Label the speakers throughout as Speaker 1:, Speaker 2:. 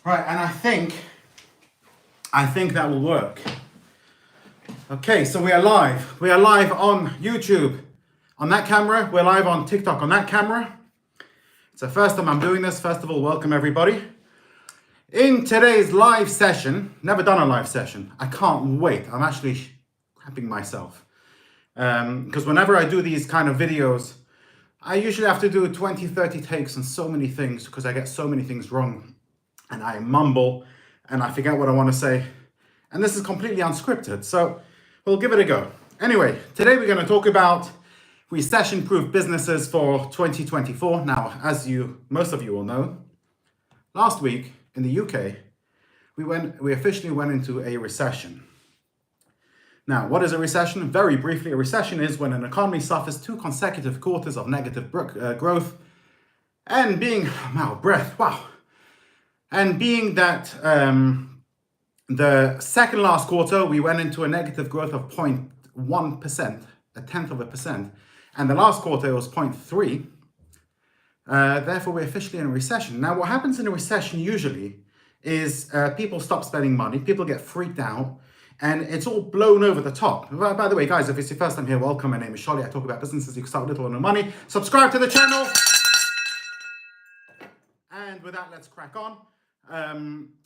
Speaker 1: Right, and I think that will work. Okay, so we are live. We are live on YouTube on that camera. We're live on TikTok on that camera. It's the first time I'm doing this. First of all, welcome everybody. In today's live session, never done a live session. I can't wait. I'm actually crapping myself. Because whenever I do these kind of videos, I usually have to do 20, 30 takes on so many things because I get so many things wrong. And I mumble and I forget what I want to say. And this is completely unscripted, so we'll give it a go. Anyway, today we're going to talk about recession-proof businesses for 2024. Now, as most of you will know, last week in the UK, we officially went into a recession. Now, what is a recession? Very briefly, a recession is when an economy suffers 2 consecutive quarters of negative growth and being that the second last quarter, we went into a negative growth of 0.1%, a tenth of a percent, and the last quarter it was 0.3. Therefore, we're officially in a recession. Now, what happens in a recession usually is people stop spending money, people get freaked out, and it's all blown over the top. By the way, guys, if it's your first time here, welcome. My name is Charlie. I talk about businesses you can start with little or no money. Subscribe to the channel. And with that, let's crack on.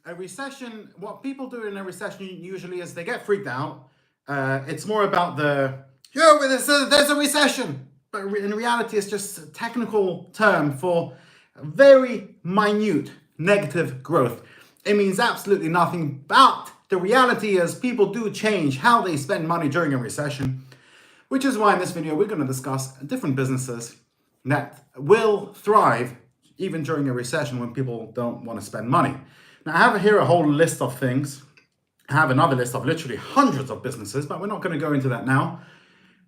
Speaker 1: A recession, what people do in a recession usually is they get freaked out. It's more about there's a recession. But in reality, it's just a technical term for very minute negative growth. It means absolutely nothing, but the reality is people do change how they spend money during a recession, which is why in this video, we're going to discuss different businesses that will thrive even during a recession when people don't want to spend money. Now, I have here a whole list of things. I have another list of literally hundreds of businesses, but we're not going to go into that now.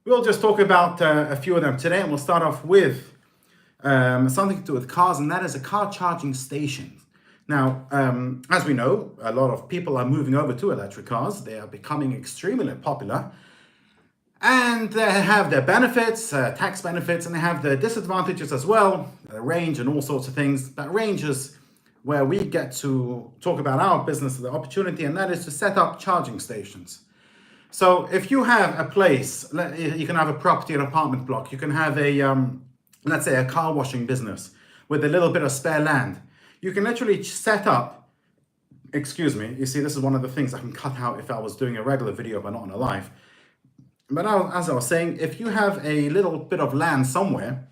Speaker 1: We'll just talk about a few of them today, and we'll start off with something to do with cars, and that is a car charging station. Now, as we know, a lot of people are moving over to electric cars. They are becoming extremely popular. And they have their benefits, tax benefits, and they have their disadvantages as well, range and all sorts of things. But range is where we get to talk about our business, the opportunity, and that is to set up charging stations. So if you have a place, you can have a property, an apartment block, you can have let's say a car washing business with a little bit of spare land. You can literally set up, excuse me, you see, this is one of the things I can cut out if I was doing a regular video but not on a live. But now, as I was saying, if you have a little bit of land somewhere,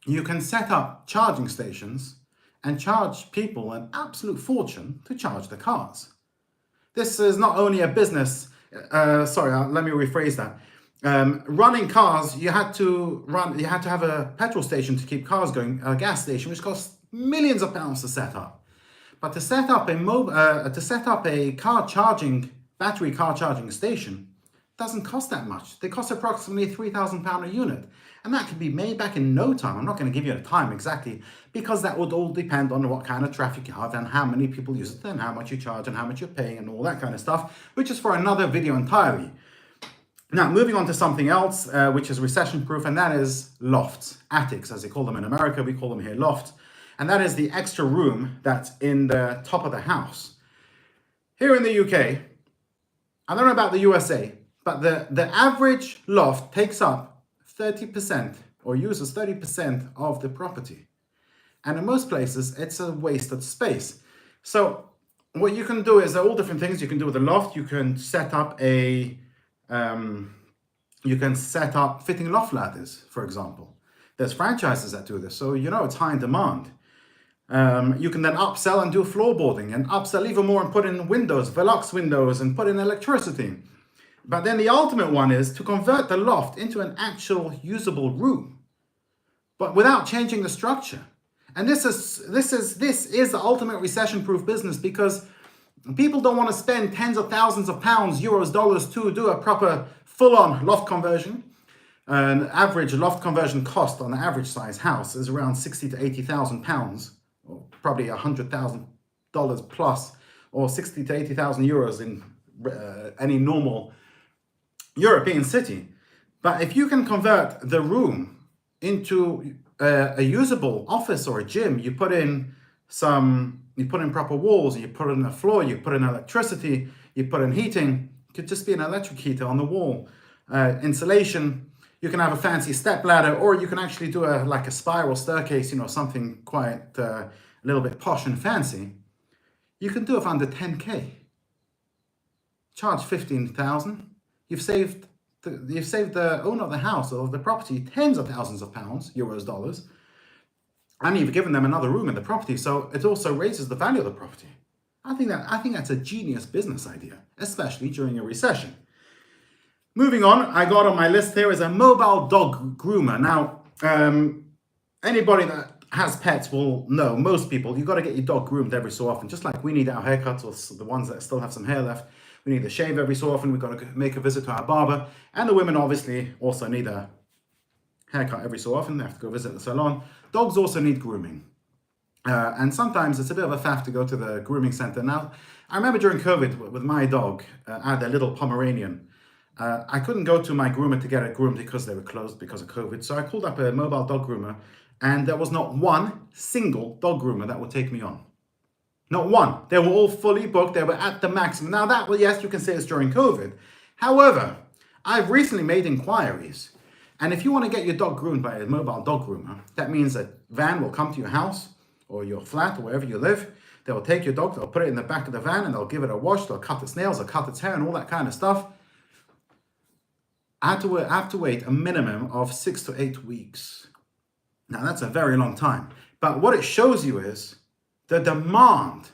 Speaker 1: you can set up charging stations and charge people an absolute fortune to charge the cars. This is not only a business, let me rephrase that. Running cars, you had to have a petrol station to keep cars going, a gas station, which costs millions of pounds to set up. But to set up a battery car charging station, doesn't cost that much. They cost approximately £3,000 a unit. And that can be made back in no time. I'm not going to give you a time exactly because that would all depend on what kind of traffic you have and how many people use it and how much you charge and how much you're paying and all that kind of stuff, which is for another video entirely. Now, moving on to something else, which is recession proof, and that is lofts, attics, as they call them in America. We call them here loft. And that is the extra room that's in the top of the house. Here in the UK, I don't know about the USA, but the average loft takes up 30% or uses 30% of the property. And in most places, it's a wasted space. So what you can do is there are all different things you can do with the loft. You can set up fitting loft ladders, for example. There's franchises that do this, so you know it's high in demand. You can then upsell and do floorboarding and upsell even more and put in windows, Velux windows, and put in electricity. But then the ultimate one is to convert the loft into an actual usable room, but without changing the structure. And this is the ultimate recession-proof business because people don't want to spend tens of thousands of pounds, euros, dollars to do a proper full-on loft conversion. An average loft conversion cost on an average size house is around 60 to 80,000 pounds, or probably $100,000 plus, or 60 to 80,000 euros in any normal European city. But if you can convert the room into a usable office or a gym, you put in some you put in proper walls, you put in a floor, you put in electricity, you put in heating. It could just be an electric heater on the wall. Insulation. You can have a fancy step ladder, or you can actually do like a spiral staircase, something quite a little bit posh and fancy. You can do it for under 10K. Charge 15,000. You've saved the owner of the house or the property tens of thousands of pounds, euros, dollars, and you've given them another room in the property. So it also raises the value of the property. I think that's a genius business idea, especially during a recession. Moving on, I got on my list here is a mobile dog groomer. Now, anybody that has pets will know, most people, you've got to get your dog groomed every so often, just like we need our haircuts, or the ones that still have some hair left. We need to shave every so often. We've got to make a visit to our barber. And the women obviously also need a haircut every so often. They have to go visit the salon. Dogs also need grooming. And sometimes it's a bit of a faff to go to the grooming center. Now, I remember during COVID with my dog, I had a little Pomeranian. I couldn't go to my groomer to get it groomed because they were closed because of COVID. So I called up a mobile dog groomer, and there was not one single dog groomer that would take me on. Not one. They were all fully booked. They were at the maximum. Now that, well, yes, you can say it's during COVID. However, I've recently made inquiries. And if you want to get your dog groomed by a mobile dog groomer, that means a van will come to your house or your flat or wherever you live. They will take your dog, they'll put it in the back of the van, and they'll give it a wash. They'll cut its nails, they'll cut its hair and all that kind of stuff. I have to wait a minimum of 6 to 8 weeks. Now that's a very long time. But what it shows you is the demand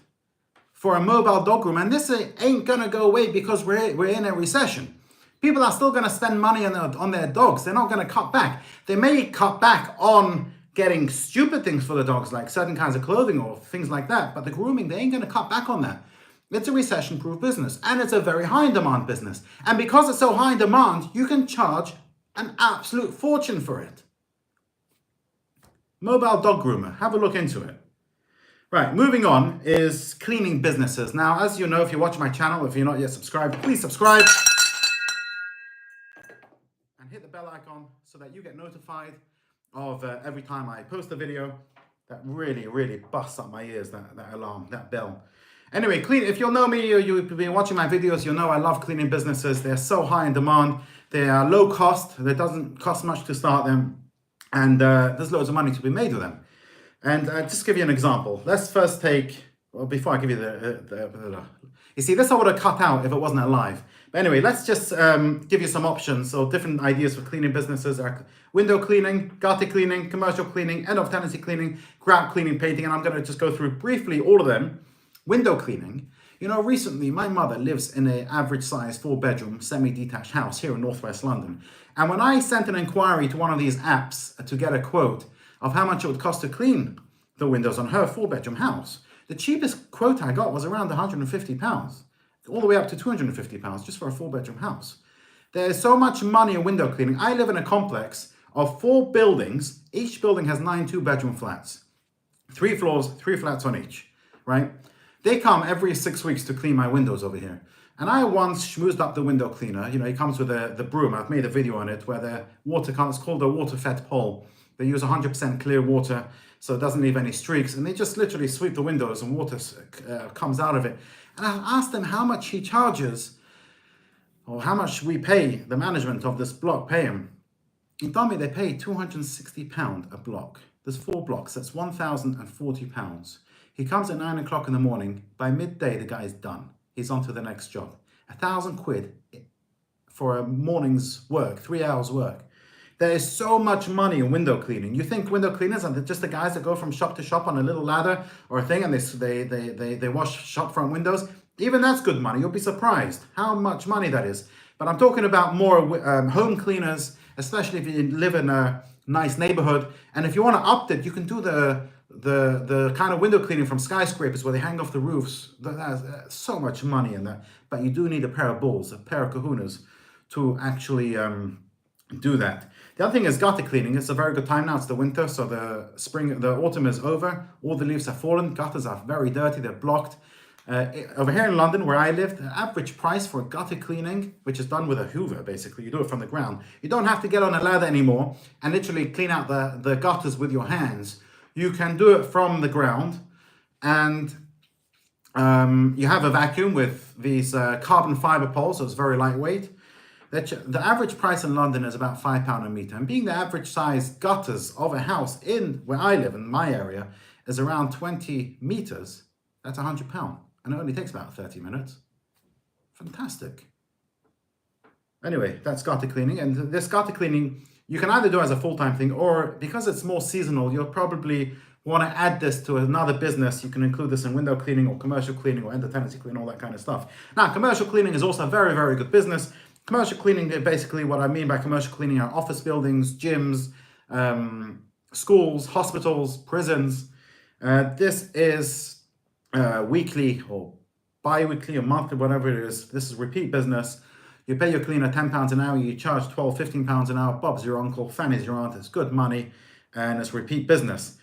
Speaker 1: for a mobile dog groomer, and this ain't gonna go away because we're in a recession. People are still gonna spend money on their dogs. They're not gonna cut back. They may cut back on getting stupid things for the dogs, like certain kinds of clothing or things like that, but the grooming, they ain't gonna cut back on that. It's a recession-proof business, and it's a very high-in-demand business. And because it's so high in demand, you can charge an absolute fortune for it. Mobile dog groomer, have a look into it. Right, moving on is cleaning businesses. Now, as you know, if you watch my channel, if you're not yet subscribed, please subscribe. And hit the bell icon so that you get notified of every time I post a video. That really, really busts up my ears, that alarm, that bell. Anyway, if you'll know me, you've been watching my videos, you'll know I love cleaning businesses. They're so high in demand. They are low cost. It doesn't cost much to start them. And there's loads of money to be made with them. And just give you an example. Let's first take, well, before I give you you see, this I would have cut out if it wasn't alive. But anyway, let's just give you some options or different ideas for cleaning businesses. Window cleaning, gutter cleaning, commercial cleaning, end of tenancy cleaning, grout cleaning, painting. And I'm going to just go through briefly all of them. Window cleaning. You know, recently my mother lives in an average size 4-bedroom semi-detached house here in northwest London. And when I sent an inquiry to one of these apps to get a quote of how much it would cost to clean the windows on her 4-bedroom house, the cheapest quote I got was around £150, all the way up to £250 just for a 4-bedroom house. There's so much money in window cleaning. I live in a complex of 4 buildings. Each building has 9 2-bedroom flats. 3 floors, 3 flats on each, right? They come every 6 weeks to clean my windows over here. And I once schmoozed up the window cleaner. You know, he comes with the broom. I've made a video on it where the water comes, it's called a water-fed pole. They use 100% clear water, so it doesn't leave any streaks. And they just literally sweep the windows and water comes out of it. And I asked him how much he charges, or how much we pay, the management of this block pay him. He told me they pay £260 a block. There's 4 blocks, that's £1,040. He comes at 9 o'clock in the morning. By midday, the guy's done. He's on to the next job. £1,000 for a morning's work, 3 hours work. There is so much money in window cleaning. You think window cleaners are just the guys that go from shop to shop on a little ladder or a thing, and they wash shop front windows? Even that's good money. You'll be surprised how much money that is. But I'm talking about more home cleaners, especially if you live in a nice neighborhood. And if you want to up it, you can do the kind of window cleaning from skyscrapers where they hang off the roofs. There's so much money in that, but you do need a pair of balls, a pair of kahunas to actually do that. The other thing is gutter cleaning. It's a very good time now. It's the winter, so the autumn is over. All the leaves have fallen. Gutters are very dirty. They're blocked. Over here in London, where I live, the average price for gutter cleaning, which is done with a hoover, basically, you do it from the ground. You don't have to get on a ladder anymore and literally clean out the gutters with your hands. You can do it from the ground, and You have a vacuum with these carbon fiber poles, so it's very lightweight. The average price in London is about £5 a metre. And being the average size gutters of a house in where I live, in my area, is around 20 metres, that's £100. And it only takes about 30 minutes. Fantastic. Anyway, that's gutter cleaning. And this gutter cleaning, you can either do as a full-time thing, or because it's more seasonal, you'll probably want to add this to another business. You can include this in window cleaning or commercial cleaning or end-of-tenancy cleaning, all that kind of stuff. Now, commercial cleaning is also a very, very good business. Commercial cleaning, basically what I mean by commercial cleaning are office buildings, gyms, schools, hospitals, prisons. This is weekly or bi-weekly or monthly, whatever it is. This is repeat business. You pay your cleaner £10 an hour, you charge £12, £15 an hour. Bob's your uncle, Fanny's your aunt. It's good money and it's repeat business.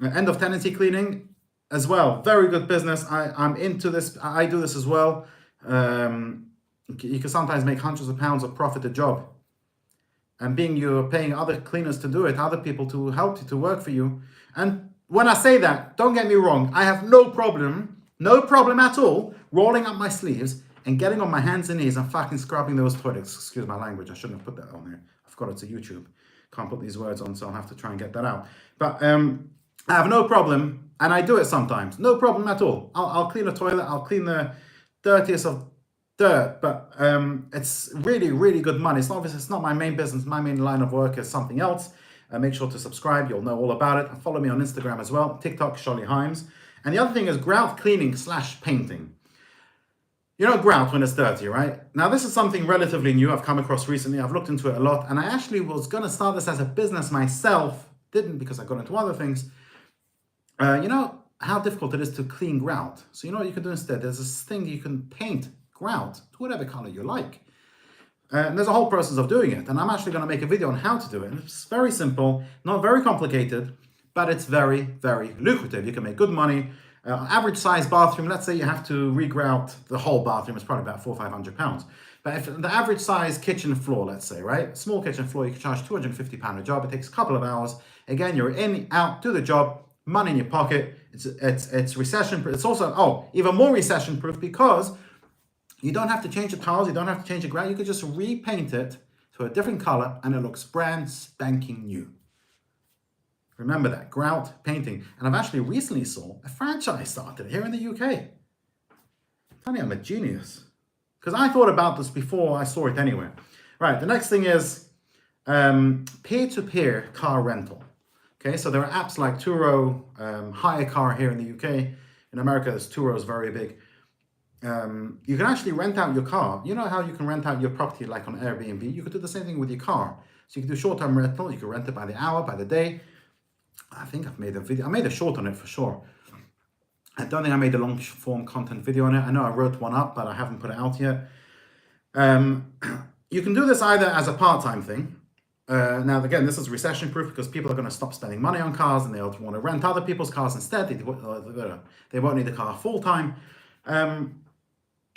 Speaker 1: End of tenancy cleaning as well. Very good business. I'm into this. I do this as well. You can sometimes make hundreds of pounds of profit a job. And being you're paying other cleaners to do it, other people to help you, to work for you. And when I say that, don't get me wrong, I have no problem at all, rolling up my sleeves and getting on my hands and knees and fucking scrubbing those toilets. Excuse my language, I shouldn't have put that on there. I forgot it's a YouTube. Can't put these words on, so I'll have to try and get that out. But I have no problem, and I do it sometimes. No problem at all. I'll clean a toilet, I'll clean the dirtiest of dirt, but it's really, really good money. It's not my main business. My main line of work is something else. Make sure to subscribe. You'll know all about it. Follow me on Instagram as well. TikTok, Sholly Himes. And the other thing is grout cleaning / painting. You know grout when it's dirty, right? Now, this is something relatively new I've come across recently. I've looked into it a lot, and I actually was going to start this as a business myself. Didn't, because I got into other things. You know how difficult it is to clean grout. So you know what you can do instead? There's this thing you can paint grout to whatever color you like. And there's a whole process of doing it. And I'm actually going to make a video on how to do it. And it's very simple, not very complicated, but it's very, very lucrative. You can make good money. Average size bathroom, let's say you have to re-grout the whole bathroom, it's probably about £400 or £500. But if the average size kitchen floor, let's say, right? Small kitchen floor, you can charge £250 a job. It takes a couple of hours. Again, you're in, out, do the job, money in your pocket. It's recession proof. It's also, even more recession proof because you don't have to change the tiles, you don't have to change the grout. You could just repaint it to a different color and it looks brand spanking new. Remember that, grout painting. And I've actually recently saw a franchise started here in the UK. I'm telling you, I'm a genius. Because I thought about this before I saw it anyway. Right, the next thing is peer-to-peer car rental. Okay, so there are apps like Turo, Hire Car here in the UK. In America, Turo is very big. You can actually rent out your car. You know how you can rent out your property like on Airbnb? You could do the same thing with your car. So you can do short-term rental. You can rent it by the hour, by the day. I think I've made a video. I made a short on it for sure. I don't think I made a long form content video on it. I know I wrote one up, but I haven't put it out yet. You can do this either as a part-time thing. Now, again, this is recession proof because people are going to stop spending money on cars and they'll want to rent other people's cars instead. They won't need the car full-time.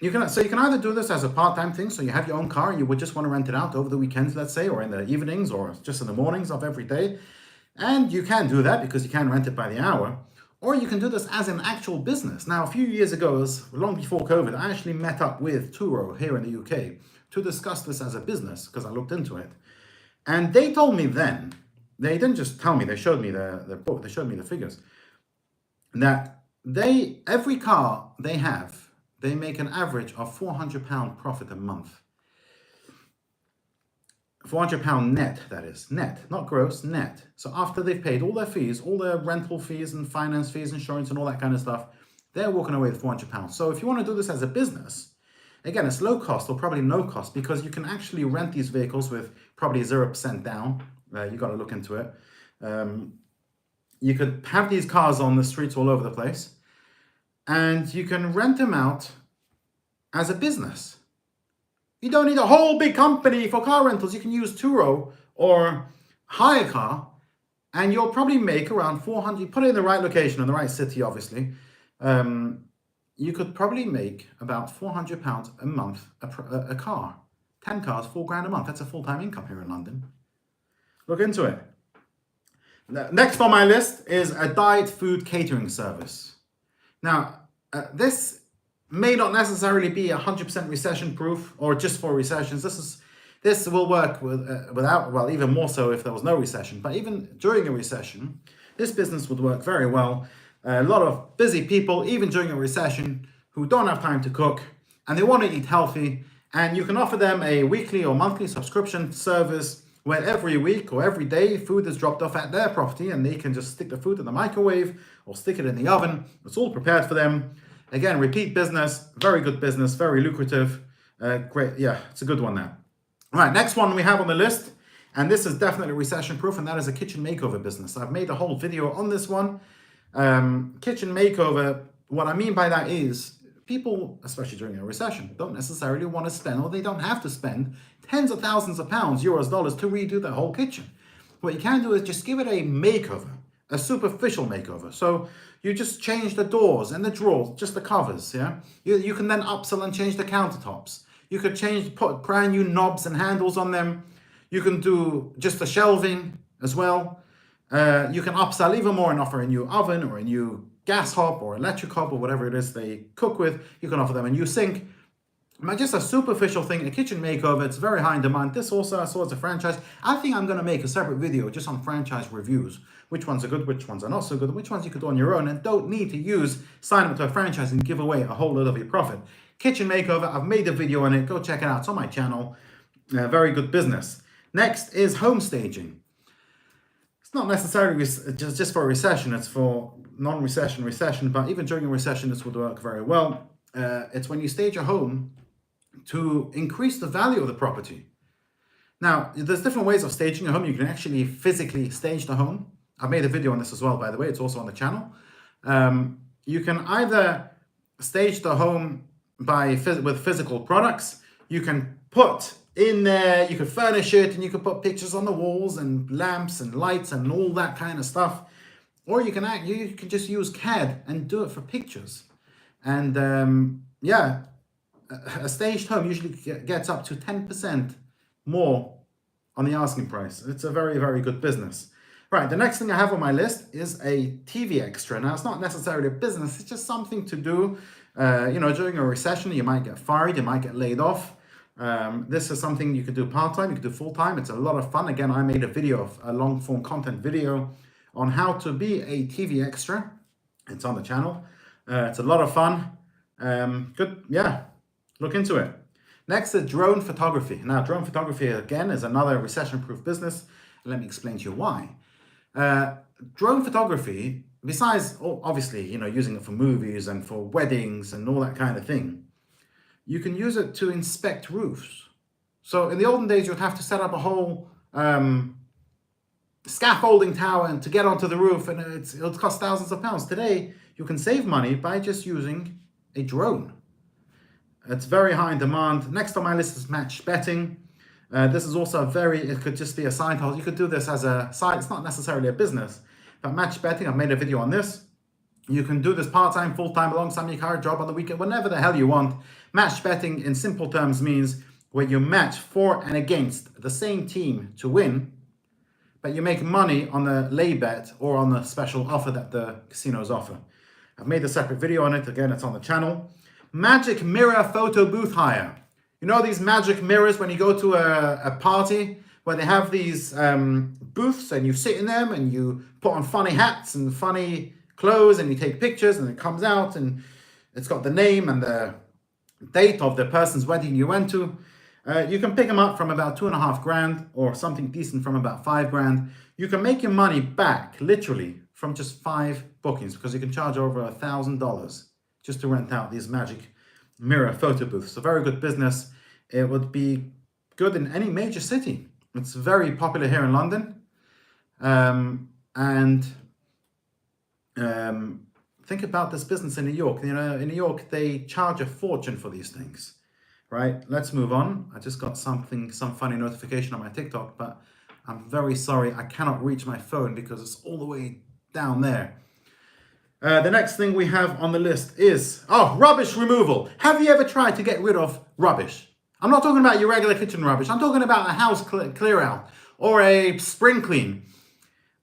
Speaker 1: You can either do this as a part-time thing, so you have your own car and you would just want to rent it out over the weekends, let's say, or in the evenings or just in the mornings of every day. And you can do that because you can rent it by the hour. Or you can do this as an actual business. Now, a few years ago, long before COVID, I actually met up with Turo here in the UK to discuss this as a business because I looked into it. And they told me then, they didn't just tell me, they showed me the book, they showed me the figures, that every car they have, they make an average of £400 profit a month. £400 net, that is, net, not gross, net. So after they've paid all their fees, all their rental fees and finance fees, insurance and all that kind of stuff, they're walking away with £400. So if you want to do this as a business, again, it's low cost or probably no cost because you can actually rent these vehicles with probably 0% down. You got to look into it. You could have these cars on the streets all over the place and you can rent them out as a business. You don't need a whole big company for car rentals. You can use Turo or Hire Car, and you'll probably make around 400. Put it in the right location, in the right city, obviously. You could probably make about £400 a month a car. 10 cars, £4,000 a month. That's a full-time income here in London. Look into it. Next on my list is a diet food catering service. Now, this may not necessarily be 100% recession proof or just for recessions. This will work without, well, even more so if there was no recession. But even during a recession, this business would work very well. A lot of busy people, even during a recession, who don't have time to cook and they want to eat healthy. And you can offer them a weekly or monthly subscription service where every week or every day food is dropped off at their property and they can just stick the food in the microwave or stick it in the oven. It's all prepared for them. Again, repeat business, very good business, very lucrative. Great, yeah, it's a good one now. All right, next one we have on the list, and this is definitely recession proof, and that is a kitchen makeover business. I've made a whole video on this one. Kitchen makeover, what I mean by that is people, especially during a recession, don't necessarily want to spend, or they don't have to spend tens of thousands of pounds, euros, dollars to redo the whole kitchen. What you can do is just give it a makeover, a superficial makeover. So you just change the doors and the drawers, just the covers, yeah? You can then upsell and change the countertops. You could put brand new knobs and handles on them. You can do just the shelving as well. You can upsell even more and offer a new oven or a new gas hob or electric hob or whatever it is they cook with. You can offer them a new sink. Just a superficial thing, a kitchen makeover. It's very high in demand. This also I saw as a franchise. I think I'm going to make a separate video just on franchise reviews. Which ones are good, which ones are not so good, which ones you could do on your own and don't need to sign up to a franchise and give away a whole lot of your profit. Kitchen makeover, I've made a video on it. Go check it out. It's on my channel. Very good business. Next is home staging. It's not necessarily just for a recession. It's for non-recession, recession. But even during a recession, this would work very well. It's when you stage a home to increase the value of the property. Now, there's different ways of staging a home. You can actually physically stage the home. I've made a video on this as well, by the way. It's also on the channel. You can either stage the home with physical products. You can put in there, you could furnish it, and you could put pictures on the walls and lamps and lights and all that kind of stuff. Or you can just use CAD and do it for pictures. And yeah, a staged home usually gets up to 10% more on the asking price. It's a very, very good business. Right, the next thing I have on my list is a TV extra. Now, it's not necessarily a business, it's just something to do. During a recession, you might get fired, you might get laid off. This is something you could do part-time, you could do full-time. It's a lot of fun. Again, I made a long-form content video on how to be a TV extra. It's on the channel. It's a lot of fun. Good, yeah, look into it. Next is drone photography. Now, drone photography, again, is another recession-proof business. Let me explain to you why. Drone photography, besides obviously, using it for movies and for weddings and all that kind of thing, you can use it to inspect roofs. So in the olden days, you'd have to set up a whole scaffolding tower and to get onto the roof, and it would cost thousands of pounds. Today, you can save money by just using a drone. It's very high in demand. Next on my list is match betting. This is also it could just be a side hustle. You could do this as a side, it's not necessarily a business, but match betting, I've made a video on this. You can do this part-time, full-time, alongside your current job on the weekend, whenever the hell you want. Match betting in simple terms means where you match for and against the same team to win, but you make money on the lay bet or on the special offer that the casinos offer. I've made a separate video on it. Again, it's on the channel. Magic mirror photo booth hire. You know these magic mirrors when you go to a party where they have these booths and you sit in them and you put on funny hats and funny clothes and you take pictures and it comes out and it's got the name and the date of the person's wedding you went to. You can pick them up from about 2.5 grand or something decent from about 5 grand. You can make your money back literally from just 5 bookings because you can charge over $1,000 just to rent out these magic mirror photo booths. It's a very good business. It would be good in any major city. It's very popular here in London. Think about this business in New York. In New York, they charge a fortune for these things, right? Let's move on. I just got some funny notification on my TikTok, but I'm very sorry. I cannot reach my phone because it's all the way down there. The next thing we have on the list is, rubbish removal. Have you ever tried to get rid of rubbish? I'm not talking about your regular kitchen rubbish. I'm talking about a house clear out or a spring clean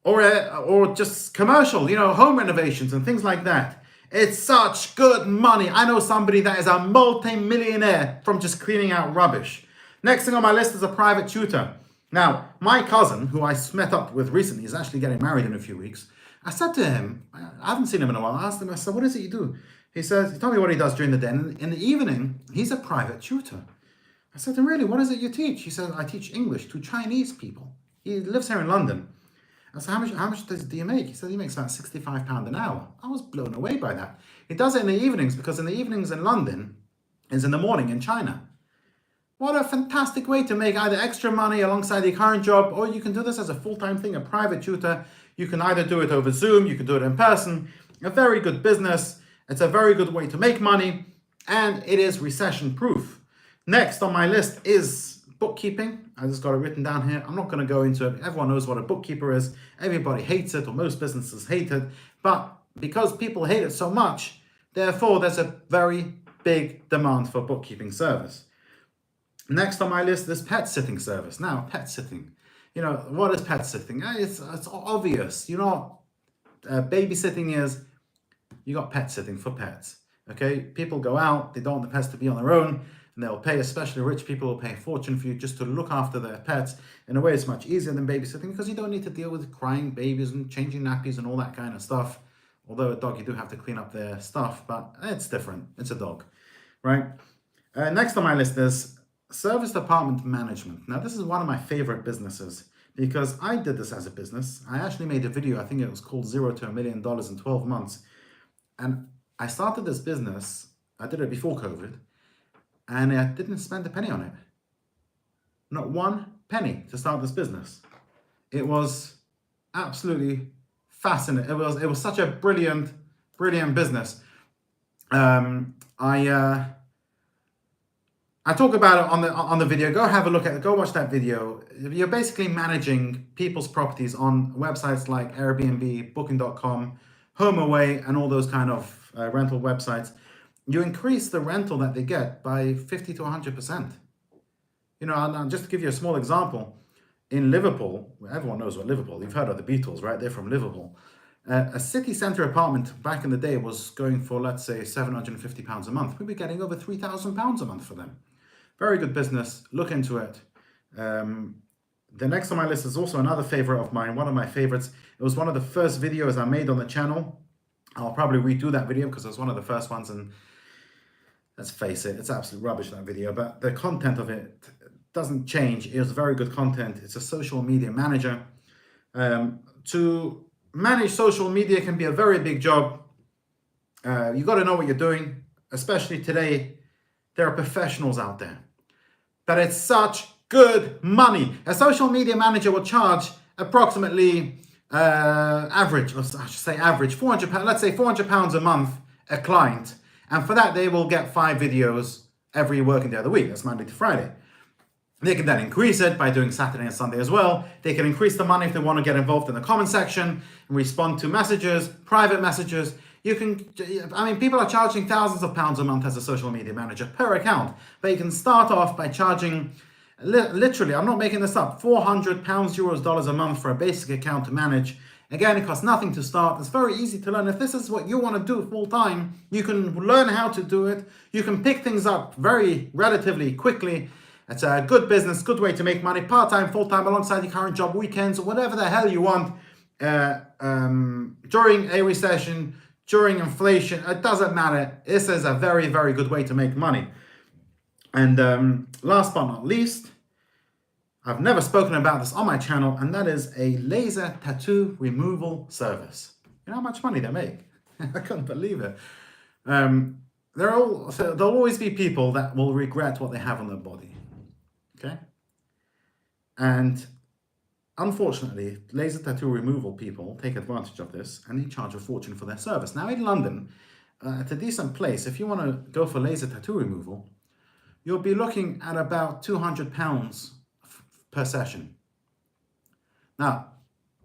Speaker 1: or just commercial, home renovations and things like that. It's such good money. I know somebody that is a multi-millionaire from just cleaning out rubbish. Next thing on my list is a private tutor. Now, my cousin, who I met up with recently, is actually getting married in a few weeks. I said to him, I haven't seen him in a while. I asked him, I said, what is it you do? He told me what he does during the day. And in the evening, he's a private tutor. I said to him, really, what is it you teach? He said, I teach English to Chinese people. He lives here in London. I said, how much do you make? He said, he makes about £65 an hour. I was blown away by that. He does it in the evenings because in the evenings in London is in the morning in China. What a fantastic way to make either extra money alongside your current job, or you can do this as a full-time thing, a private tutor. You can either do it over Zoom, you can do it in person. A very good business. It's a very good way to make money, and it is recession-proof. Next on my list is bookkeeping. I just got it written down here. I'm not going to go into it. Everyone knows what a bookkeeper is. Everybody hates it, or most businesses hate it. But because people hate it so much, therefore there's a very big demand for bookkeeping service. Next on my list is pet sitting service. Now, pet sitting. You know, what is pet sitting? It's obvious. You know what babysitting is? You got pet sitting for pets. Okay? People go out, they don't want the pets to be on their own, and they'll pay, especially rich people will pay a fortune for you just to look after their pets. In a way, it's much easier than babysitting because you don't need to deal with crying babies and changing nappies and all that kind of stuff. Although a dog, you do have to clean up their stuff, but it's different. It's a dog, right? Next on my list is service department management. Now, this is one of my favorite businesses because I did this as a business. I actually made a video, I think it was called 0 to $1 million in 12 months. And I started this business, I did it before COVID, and I didn't spend a penny on it. Not one penny to start this business. It was absolutely fascinating. It was such a brilliant business. I talk about it on the video. Go have a look at it. Go watch that video. You're basically managing people's properties on websites like Airbnb, Booking.com, HomeAway, and all those kind of rental websites. You increase the rental that they get by 50 to 100%. You know, and just to give you a small example, in Liverpool, everyone knows what Liverpool, you've heard of the Beatles, right? They're from Liverpool. A city centre apartment back in the day was going for, let's say, £750 a month. We'd be getting over £3,000 a month for them. Very good business. Look into it. The next on my list is also another favorite of mine, one of my favorites. It was one of the first videos I made on the channel. I'll probably redo that video because it was one of the first ones, and let's face it, it's absolute rubbish, that video, but the content of it doesn't change. It was very good content. It's a social media manager. To manage social media can be a very big job. You got to know what you're doing, especially today. There are professionals out there. But it's such good money. A social media manager will charge approximately average, or I should say average, £400, let's say £400 a month a client. And for that, they will get 5 videos every working day of the week. That's Monday to Friday. They can then increase it by doing Saturday and Sunday as well. They can increase the money if they want to get involved in the comment section and respond to messages, private messages. People are charging thousands of pounds a month as a social media manager per account. But you can start off by charging, literally, I'm not making this up, £400, euros, dollars a month for a basic account to manage. Again, it costs nothing to start. It's very easy to learn. If this is what you want to do full time, you can learn how to do it. You can pick things up very relatively quickly. It's a good business, good way to make money, part-time, full-time, alongside your current job, weekends, whatever the hell you want. During a recession, during inflation, it doesn't matter. This is a very, very good way to make money. And last but not least, I've never spoken about this on my channel, and that is a laser tattoo removal service. You know how much money they make? I couldn't believe it. There'll always be people that will regret what they have on their body. Okay? And unfortunately, laser tattoo removal people take advantage of this, and they charge a fortune for their service. Now in London, at a decent place, if you want to go for laser tattoo removal, you'll be looking at about £200 per session. Now,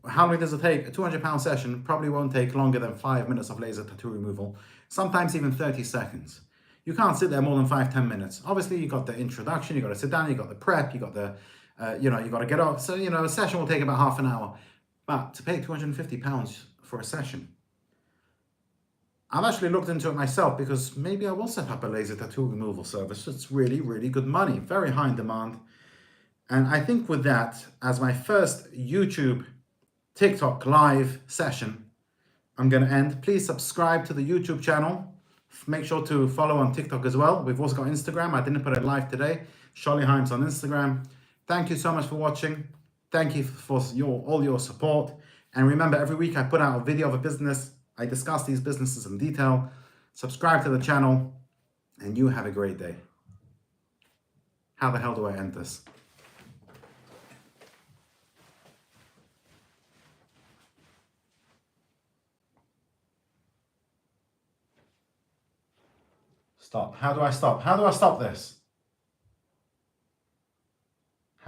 Speaker 1: how long does it take? A £200 session probably won't take longer than 5 minutes of laser tattoo removal, sometimes even 30 seconds. You can't sit there more than 5-10 minutes. Obviously, you got the introduction, you got to sit down, you got the prep, you got the, you got to get off. So, a session will take about half an hour. But to pay £250 for a session, I've actually looked into it myself because maybe I will set up a laser tattoo removal service. It's really, really good money, very high in demand. And I think with that, as my first YouTube TikTok live session, I'm going to end. Please subscribe to the YouTube channel. Make sure to follow on TikTok as well. We've also got Instagram. I didn't put it live today. Charlie Himes on Instagram. Thank you so much for watching. Thank you for all your support. And remember, every week I put out a video of a business. I discuss these businesses in detail. Subscribe to the channel, and you have a great day. How the hell do I end this? Stop. How do I stop? How do I stop this?